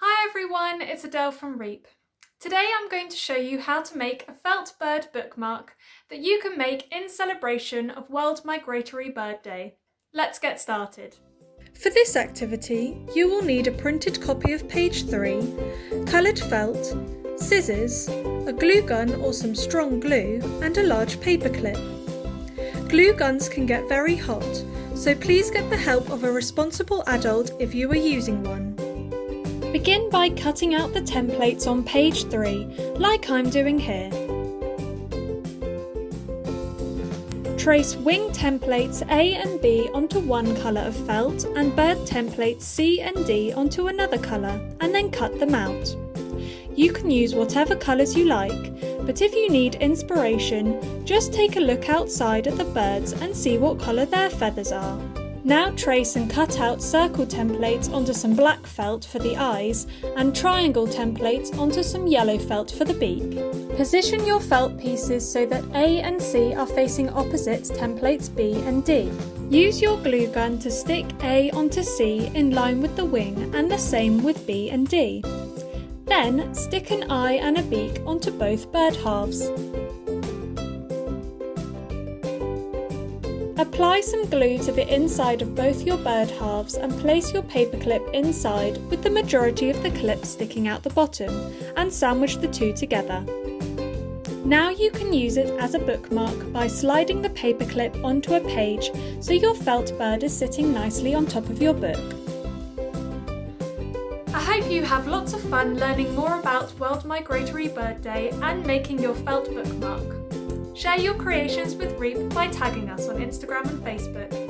Hi everyone, it's Adele from REEP. Today I'm going to show you how to make a felt bird bookmark that you can make in celebration of World Migratory Bird Day. Let's get started. For this activity, you will need a printed copy of page 3, coloured felt, scissors, a glue gun or some strong glue, and a large paper clip. Glue guns can get very hot, so please get the help of a responsible adult if you are using one. Begin by cutting out the templates on page 3, like I'm doing here. Trace wing templates A and B onto one colour of felt and bird templates C and D onto another colour, and then cut them out. You can use whatever colours you like, but if you need inspiration, just take a look outside at the birds and see what colour their feathers are. Now trace and cut out circle templates onto some black felt for the eyes and triangle templates onto some yellow felt for the beak. Position your felt pieces so that A and C are facing opposite templates B and D. Use your glue gun to stick A onto C in line with the wing and the same with B and D. Then stick an eye and a beak onto both bird halves. Apply some glue to the inside of both your bird halves and place your paperclip inside with the majority of the clip sticking out the bottom, and sandwich the two together. Now you can use it as a bookmark by sliding the paperclip onto a page so your felt bird is sitting nicely on top of your book. I hope you have lots of fun learning more about World Migratory Bird Day and making your felt bookmark. Share your creations with REEP by tagging us on Instagram and Facebook.